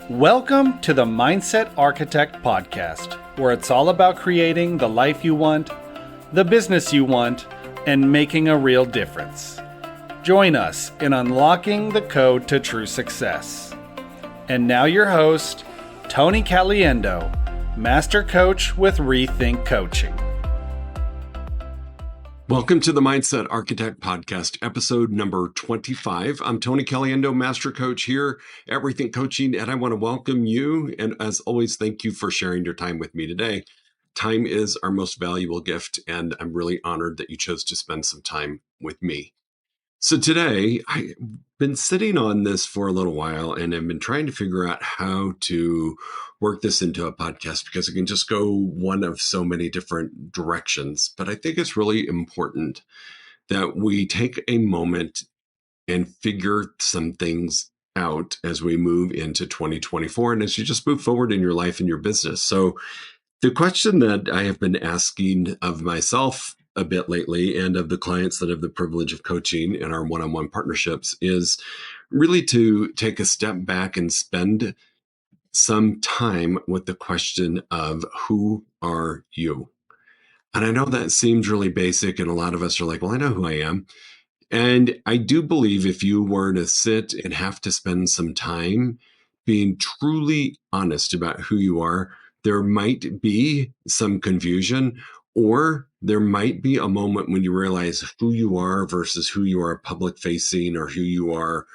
Welcome to the Mindset Architect Podcast, where it's all about creating the life you want, the business you want, and making a real difference. Join us in unlocking the code to true success. And now your host, Tony Caliendo, Master Coach with Rethink Coaching. Welcome to the Mindset Architect Podcast, episode number 25. I'm Tony Caliendo, Master Coach here at Rethink Coaching, and I want to welcome you. And as always, thank you for sharing your time with me today. Time is our most valuable gift, and I'm really honored that you chose to spend some time with me. So today, I've been sitting on this for a little while, and I've been trying to figure out how to work this into a podcast because it can just go one of so many different directions. But I think it's really important that we take a moment and figure some things out as we move into 2024 and as you just move forward in your life and your business. So the question that I have been asking of myself a bit lately and of the clients that have the privilege of coaching in our one-on-one partnerships is really to take a step back and spend some time with the question of who are you? And I know that seems really basic, and a lot of us are like, well, I know who I am. And I do believe if you were to sit and have to spend some time being truly honest about who you are, there might be some confusion, or there might be a moment when you realize who you are versus who you are public facing, or who you are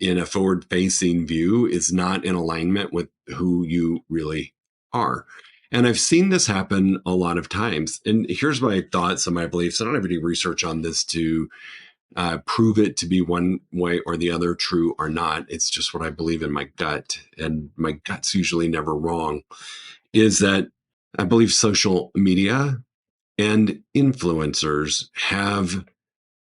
in a forward-facing view is not in alignment with who you really are. And I've seen this happen a lot of times. And here's my thoughts and my beliefs. I don't have any research on this to prove it to be one way or the other, true or not. It's just what I believe in my gut. And my gut's usually never wrong, is that I believe social media and influencers have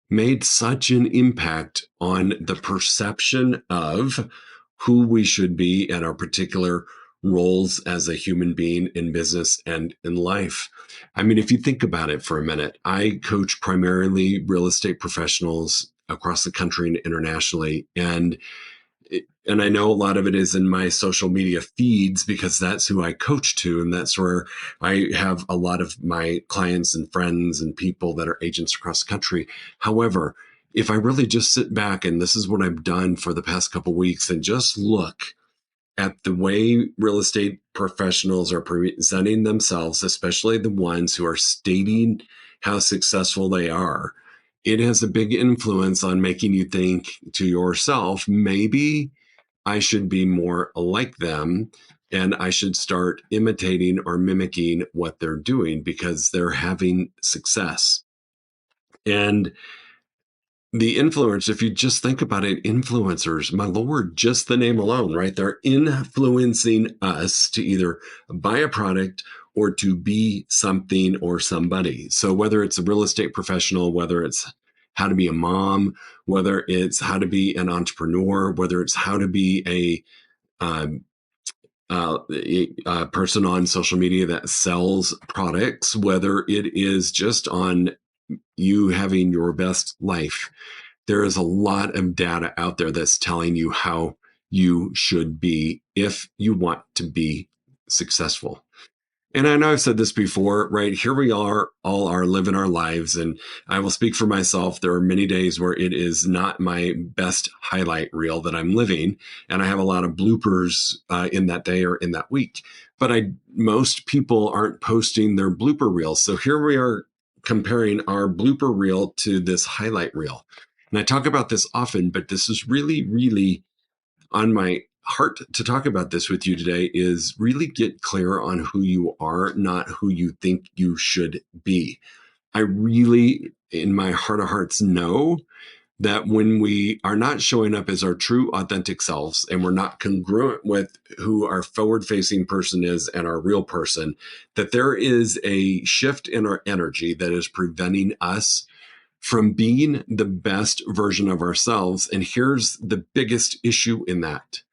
made such an impact on the perception of who we should be in our particular roles as a human being in business and in life. I mean, if you think about it for a minute, I coach primarily real estate professionals across the country and internationally. And I know a lot of it is in my social media feeds because that's who I coach to. And that's where I have a lot of my clients and friends and people that are agents across the country. However, if I really just sit back, and this is what I've done for the past couple of weeks, and just look at the way real estate professionals are presenting themselves, especially the ones who are stating how successful they are, it has a big influence on making you think to yourself, maybe I should be more like them and I should start imitating or mimicking what they're doing because they're having success. And the influence, if you just think about it, influencers, my Lord, just the name alone, right? They're influencing us to either buy a product or to be something or somebody. So whether it's a real estate professional, whether it's how to be a mom, whether it's how to be an entrepreneur, whether it's how to be a person on social media that sells products, whether it is just on you having your best life, there is a lot of data out there that's telling you how you should be if you want to be successful. And I know I've said this before, right? Here we are, all are living our lives. And I will speak for myself. There are many days where it is not my best highlight reel that I'm living. And I have a lot of bloopers in that day or in that week. But most people aren't posting their blooper reels. So here we are comparing our blooper reel to this highlight reel. And I talk about this often, but this is really, really on my heart to talk about this with you today, is really get clear on who you are, not who you think you should be. I really, in my heart of hearts, know that when we are not showing up as our true authentic selves and we're not congruent with who our forward-facing person is and our real person, that there is a shift in our energy that is preventing us from being the best version of ourselves. And here's the biggest issue in that.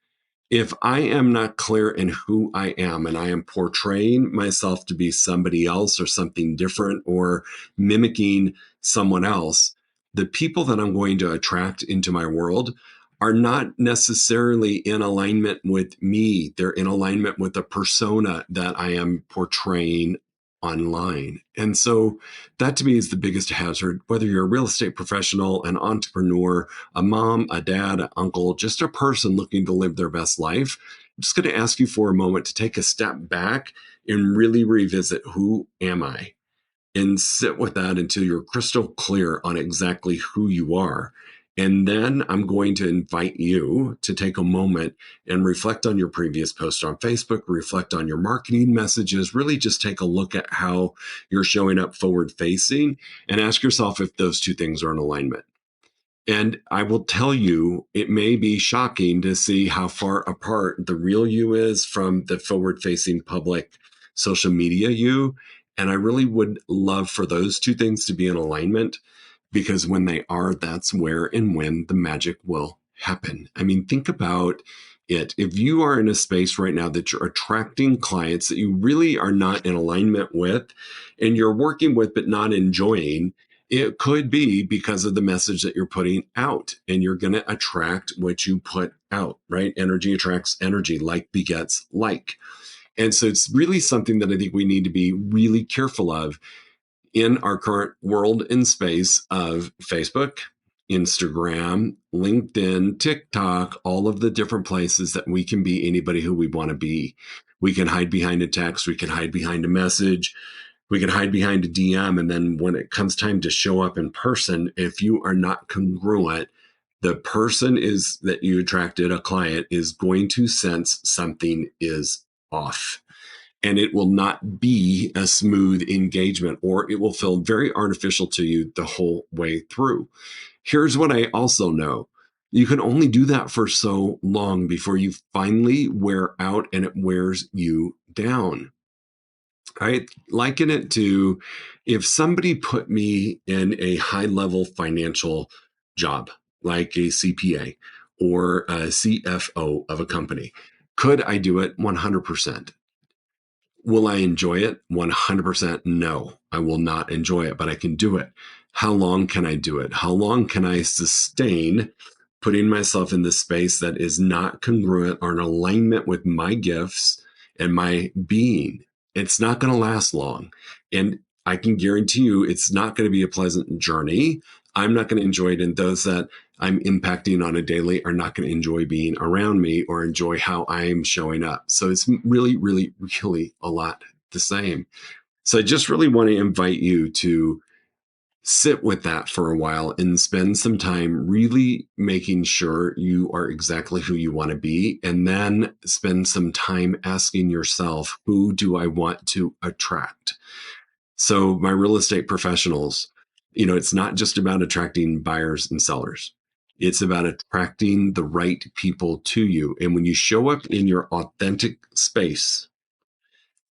If I am not clear in who I am and I am portraying myself to be somebody else or something different or mimicking someone else, the people that I'm going to attract into my world are not necessarily in alignment with me. They're in alignment with the persona that I am portraying online. And so that to me is the biggest hazard, whether you're a real estate professional, an entrepreneur, a mom, a dad, an uncle, just a person looking to live their best life. I'm just going to ask you for a moment to take a step back and really revisit, who am I? And sit with that until you're crystal clear on exactly who you are. And then I'm going to invite you to take a moment and reflect on your previous post on Facebook, reflect on your marketing messages, really just take a look at how you're showing up forward facing and ask yourself if those two things are in alignment. And I will tell you, it may be shocking to see how far apart the real you is from the forward facing public social media you. And I really would love for those two things to be in alignment, because when they are, that's where and when the magic will happen. I mean, think about it. If you are in a space right now that you're attracting clients that you really are not in alignment with and you're working with but not enjoying, it could be because of the message that you're putting out, and you're going to attract what you put out, right? Energy attracts energy, like begets like. And so it's really something that I think we need to be really careful of in our current world and space of Facebook, Instagram, LinkedIn, TikTok, all of the different places that we can be anybody who we want to be. We can hide behind a text, we can hide behind a message, we can hide behind a DM. And then when it comes time to show up in person, if you are not congruent, the person is that you attracted, a client, is going to sense something is off. And it will not be a smooth engagement, or it will feel very artificial to you the whole way through. Here's what I also know. You can only do that for so long before you finally wear out and it wears you down. I liken it to if somebody put me in a high level financial job, like a CPA or a CFO of a company. Could I do it? 100%. Will I enjoy it? 100% no, I will not enjoy it, but I can do it. How long can I do it? How long can I sustain putting myself in this space that is not congruent or in alignment with my gifts and my being? It's not going to last long. And I can guarantee you it's not going to be a pleasant journey. I'm not going to enjoy it. And those that I'm impacting on a daily are not going to enjoy being around me or enjoy how I'm showing up. So it's really, really, really a lot the same. So I just really want to invite you to sit with that for a while and spend some time really making sure you are exactly who you want to be. And then spend some time asking yourself, who do I want to attract? So my real estate professionals, it's not just about attracting buyers and sellers. It's about attracting the right people to you. And when you show up in your authentic space,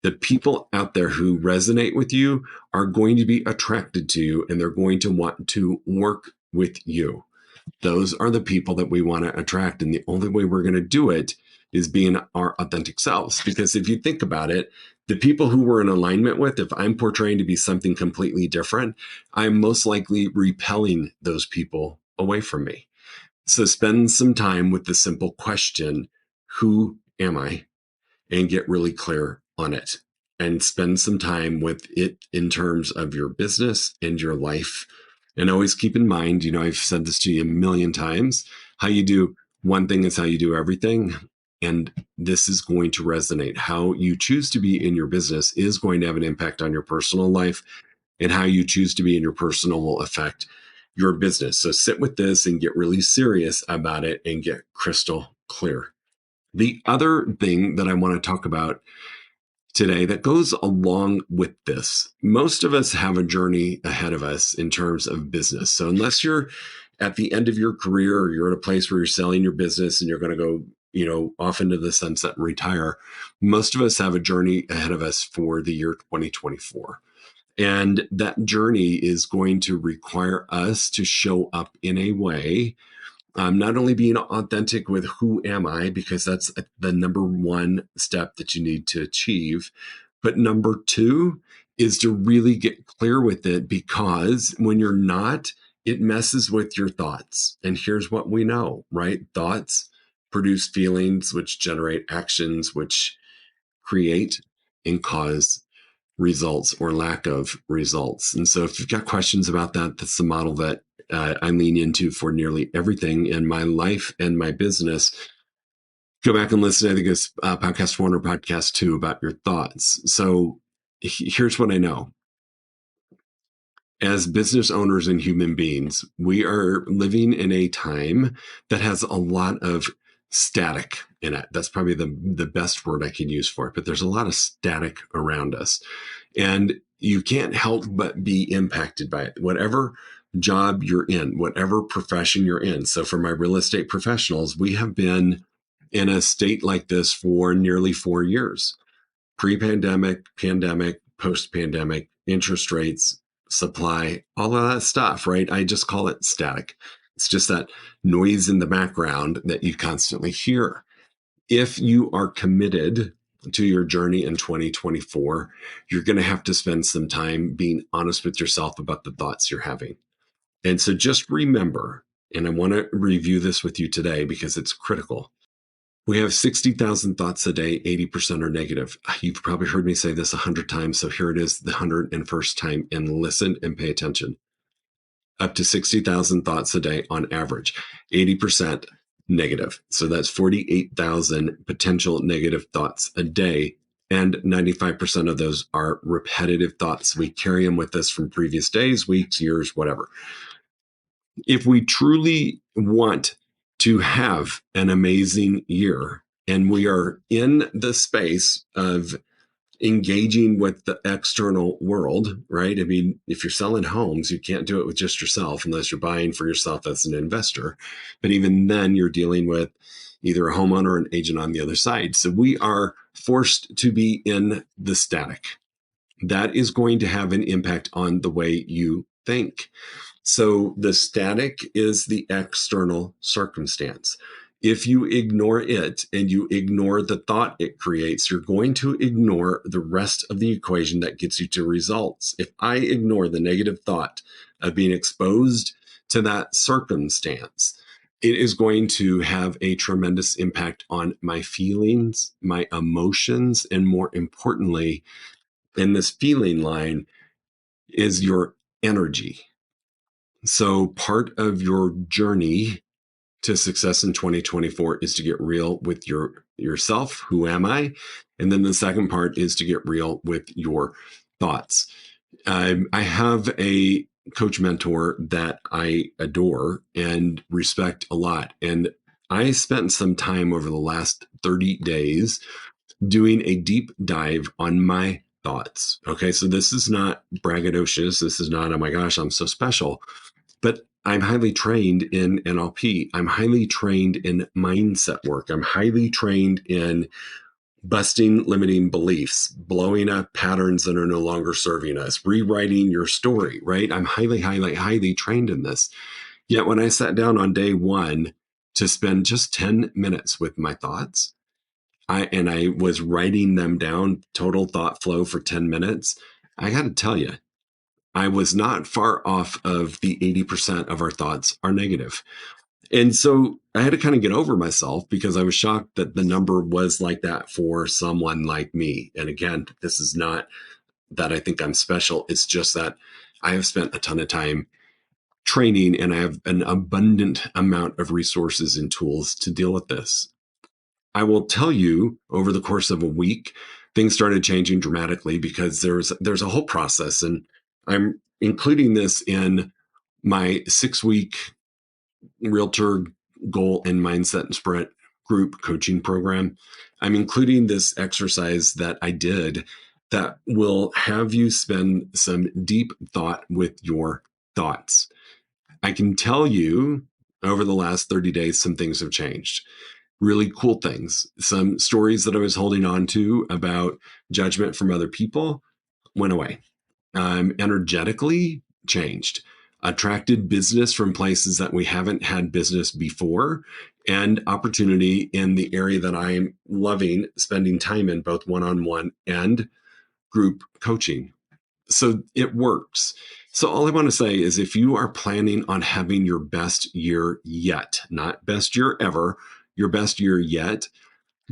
the people out there who resonate with you are going to be attracted to you, and they're going to want to work with you. Those are the people that we want to attract. And the only way we're going to do it is being our authentic selves. Because if you think about it, the people who we're in alignment with, if I'm portraying to be something completely different, I'm most likely repelling those people away from me. So spend some time with the simple question, who am I? And get really clear on it. And spend some time with it in terms of your business and your life. And always keep in mind, I've said this to you a million times, how you do one thing is how you do everything. And this is going to resonate. How you choose to be in your business is going to have an impact on your personal life, and how you choose to be in your personal will affect your business. So sit with this and get really serious about it and get crystal clear. The other thing that I want to talk about today that goes along with this, most of us have a journey ahead of us in terms of business. So unless you're at the end of your career or you're at a place where you're selling your business and you're going to go, off into the sunset and retire, most of us have a journey ahead of us for the year 2024. And that journey is going to require us to show up in a way, not only being authentic with who am I, because that's the number one step that you need to achieve. But number two is to really get clear with it, because when you're not, it messes with your thoughts. And here's what we know, right? Thoughts produce feelings, which generate actions, which create and cause results or lack of results. And so if you've got questions about that, that's the model that I lean into for nearly everything in my life and my business. Go back and listen. I think it's podcast 1 or podcast 2 about your thoughts. So here's what I know. As business owners and human beings, we are living in a time that has a lot of static in it. That's probably the best word I can use for it, but there's a lot of static around us. And you can't help but be impacted by it, whatever job you're in, whatever profession you're in. So for my real estate professionals, we have been in a state like this for nearly 4 years. Pre-pandemic, pandemic, post-pandemic, interest rates, supply, all of that stuff, right? I just call it static. It's just that noise in the background that you constantly hear. If you are committed to your journey in 2024, you're going to have to spend some time being honest with yourself about the thoughts you're having. And so just remember, and I want to review this with you today because it's critical. We have 60,000 thoughts a day, 80% are negative. You've probably heard me say this 100 times, so here it is the 101st time, and listen and pay attention. Up to 60,000 thoughts a day on average, 80% negative. So that's 48,000 potential negative thoughts a day, and 95% of those are repetitive thoughts. We carry them with us from previous days, weeks, years, whatever. If we truly want to have an amazing year, and we are in the space of engaging with the external world, right? I mean, if you're selling homes, you can't do it with just yourself unless you're buying for yourself as an investor. But even then, you're dealing with either a homeowner or an agent on the other side. So we are forced to be in the static. That is going to have an impact on the way you think. So the static is the external circumstance. If you ignore it and you ignore the thought it creates, you're going to ignore the rest of the equation that gets you to results. If I ignore the negative thought of being exposed to that circumstance, it is going to have a tremendous impact on my feelings, my emotions, and more importantly, in this feeling line is your energy. So part of your journey to success in 2024 is to get real with yourself. Who am I? And then the second part is to get real with your thoughts. I have a coach mentor that I adore and respect a lot. And I spent some time over the last 30 days doing a deep dive on my thoughts. Okay, so this is not braggadocious. This is not, oh my gosh, I'm so special. But I'm highly trained in NLP. I'm highly trained in mindset work. I'm highly trained in busting limiting beliefs, blowing up patterns that are no longer serving us, rewriting your story, right? I'm highly trained in this. Yet when I sat down on day one to spend just 10 minutes with my thoughts, I was writing them down, total thought flow for 10 minutes, I got to tell you, I was not far off of the 80% of our thoughts are negative. And so I had to kind of get over myself because I was shocked that the number was like that for someone like me. And again, this is not that I think I'm special. It's just that I have spent a ton of time training and I have an abundant amount of resources and tools to deal with this. I will tell you over the course of a week, things started changing dramatically because there's a whole process, and I'm including this in my 6-week realtor goal and mindset and sprint group coaching program. I'm including this exercise that I did that will have you spend some deep thought with your thoughts. I can tell you over the last 30 days, some things have changed. Really cool things. Some stories that I was holding on to about judgment from other people went away. Energetically changed. Attracted business from places that we haven't had business before, and opportunity in the area that I am loving spending time in, both one-on-one and group coaching. So it works. So all I want to say is if you are planning on having your best year yet, not best year ever, your best year yet,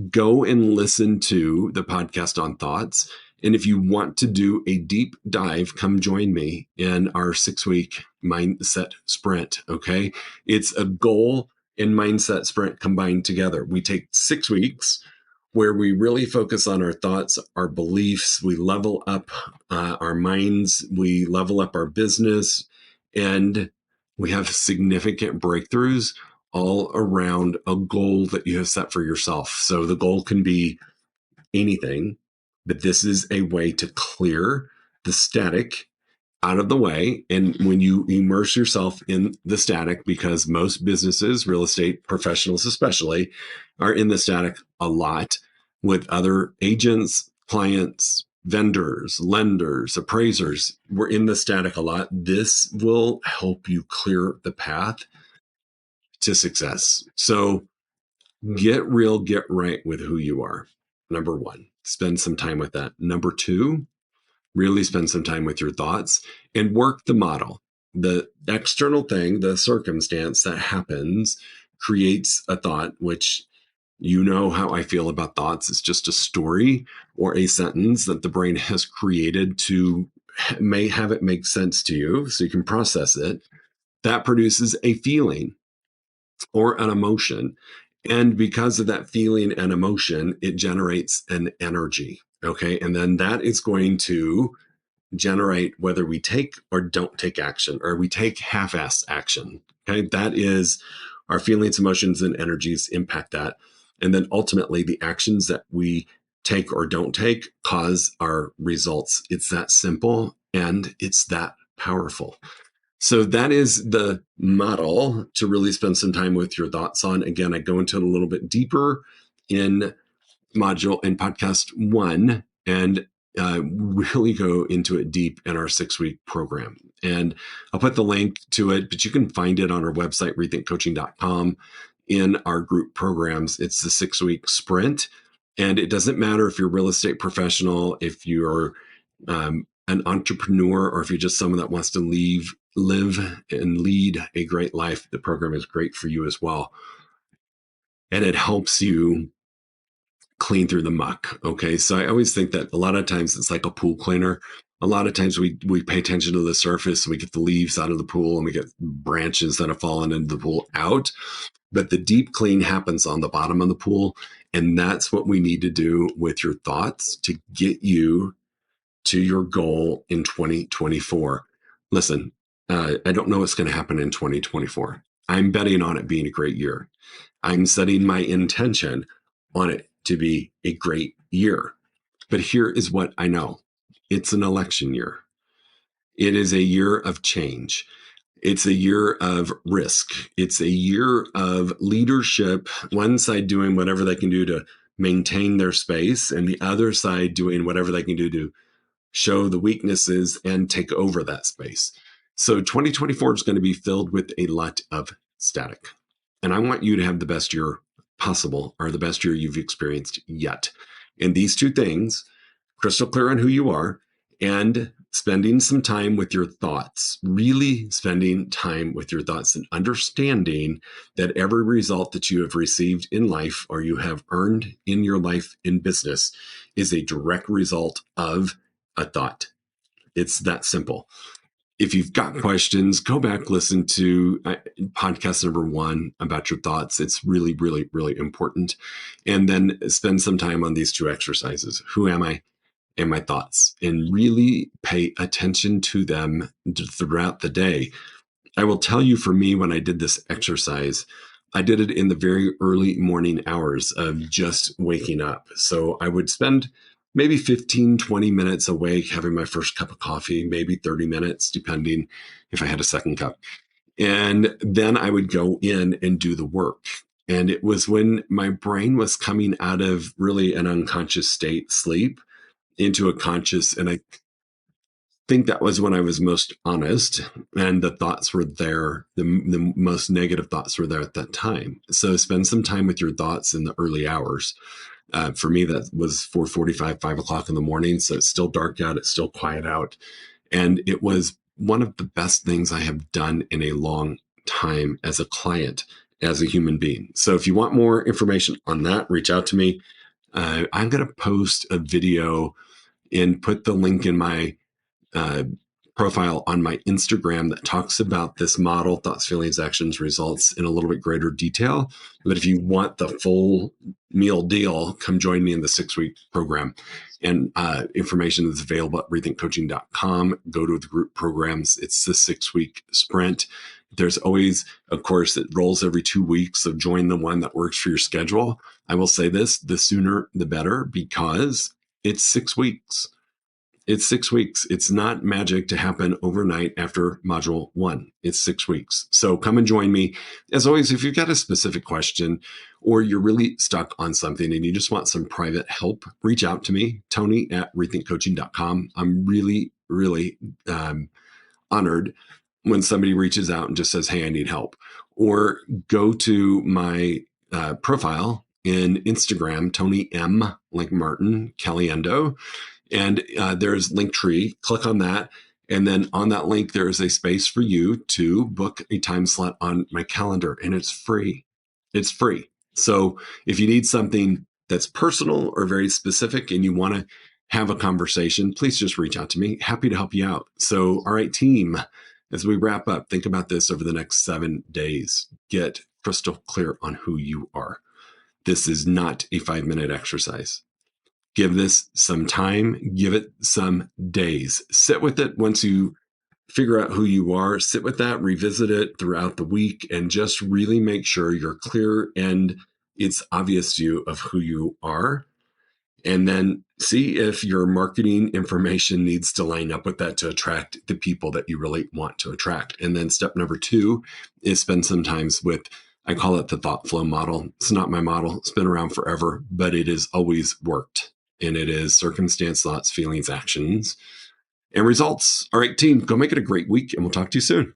go and listen to the podcast on thoughts. And if you want to do a deep dive, come join me in our 6-week mindset sprint. Okay. It's a goal and mindset sprint combined together. We take 6 weeks where we really focus on our thoughts, our beliefs. We level up our minds, we level up our business, and we have significant breakthroughs all around a goal that you have set for yourself. So the goal can be anything, but this is a way to clear the static out of the way. And when you immerse yourself in the static, because most businesses, real estate professionals especially, are in the static a lot with other agents, clients, vendors, lenders, appraisers, we're in the static a lot. This will help you clear the path to success. So get real, get right with who you are. Number one, spend some time with that. Number two, really spend some time with your thoughts and work the model. The external thing, the circumstance that happens creates a thought, which you know how I feel about thoughts. It's just a story or a sentence that the brain has created to may have it make sense to you so you can process it. That produces a feeling or an emotion. And because of that feeling and emotion, it generates an energy. Okay. And then that is going to generate whether we take or don't take action, or we take half-assed action. Okay. That is our feelings, emotions, and energies impact that. And then ultimately the actions that we take or don't take cause our results. It's that simple and it's that powerful. So that is the model to really spend some time with your thoughts on. Again, I go into it a little bit deeper in podcast 1 and really go into it deep in our 6-week program. And I'll put the link to it, but you can find it on our website, rethinkcoaching.com, in our group programs. It's the 6-week sprint. And it doesn't matter if you're a real estate professional, if you're an entrepreneur, or if you're just someone that wants to live and lead a great life. The program is great for you as well. And it helps you clean through the muck. Okay. So I always think that a lot of times it's like a pool cleaner. A lot of times we pay attention to the surface and we get the leaves out of the pool and we get branches that have fallen into the pool out. But the deep clean happens on the bottom of the pool. And that's what we need to do with your thoughts to get you to your goal in 2024. Listen, I don't know what's going to happen in 2024. I'm betting on it being a great year. I'm setting my intention on it to be a great year. But here is what I know. It's an election year. It is a year of change. It's a year of risk. It's a year of leadership, one side doing whatever they can do to maintain their space, and the other side doing whatever they can do to show the weaknesses and take over that space. So 2024 is going to be filled with a lot of static. And I want you to have the best year possible, or the best year you've experienced yet. And these two things, crystal clear on who you are and spending some time with your thoughts, really spending time with your thoughts and understanding that every result that you have received in life or you have earned in your life in business is a direct result of a thought. It's that simple. If you've got questions, go back, listen to podcast number 1 about your thoughts. It's really, really, really important. And then spend some time on these 2 exercises. Who am I? And my thoughts, and really pay attention to them throughout the day. I will tell you, for me, when I did this exercise, I did it in the very early morning hours of just waking up. So I would spend maybe 15, 20 minutes awake having my first cup of coffee, maybe 30 minutes, depending if I had a second cup. And then I would go in and do the work. And it was when my brain was coming out of really an unconscious state, sleep, into a conscious. And I think that was when I was most honest, and the thoughts were there. The most negative thoughts were there at that time. So spend some time with your thoughts in the early hours. For me, that was 4:45, 5 o'clock in the morning. So it's still dark out. It's still quiet out. And it was one of the best things I have done in a long time as a client, as a human being. So if you want more information on that, reach out to me. I'm going to post a video and put the link in my profile on my Instagram that talks about this model, thoughts, feelings, actions, results in a little bit greater detail. But if you want the full meal deal, come join me in the 6-week program. And information is available at rethinkcoaching.com. Go to the group programs. It's the 6-week sprint. There's always a course that rolls every 2 weeks. So join the one that works for your schedule. I will say this, the sooner the better, because it's 6 weeks. It's 6 weeks. It's not magic to happen overnight after module 1. It's 6 weeks. So come and join me. As always, if you've got a specific question or you're really stuck on something and you just want some private help, reach out to me, Tony at rethinkcoaching.com. I'm really, really honored when somebody reaches out and just says, hey, I need help. Or go to my profile in Instagram, Tony M, like Martin, Caliendo. And there's Linktree. Click on that. And then on that link, there is a space for you to book a time slot on my calendar. And it's free. It's free. So if you need something that's personal or very specific and you want to have a conversation, please just reach out to me. Happy to help you out. So, all right, team, as we wrap up, think about this over the next 7 days. Get crystal clear on who you are. This is not a 5-minute exercise. Give this some time, give it some days. Sit with it once you figure out who you are. Sit with that, revisit it throughout the week, and just really make sure you're clear and it's obvious to you of who you are. And then see if your marketing information needs to line up with that to attract the people that you really want to attract. And then step number 2 is spend some time with, I call it the thought flow model. It's not my model. It's been around forever, but it has always worked. And it is circumstance, thoughts, feelings, actions, and results. All right, team, go make it a great week, and we'll talk to you soon.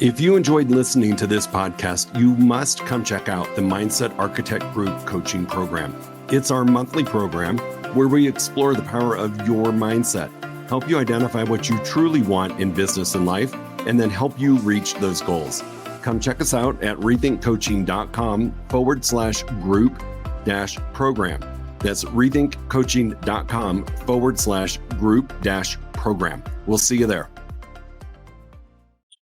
If you enjoyed listening to this podcast, you must come check out the Mindset Architect Group Coaching Program. It's our monthly program where we explore the power of your mindset, help you identify what you truly want in business and life, and then help you reach those goals. Come check us out at rethinkcoaching.com/group-program. That's rethinkcoaching.com/group-program. We'll see you there.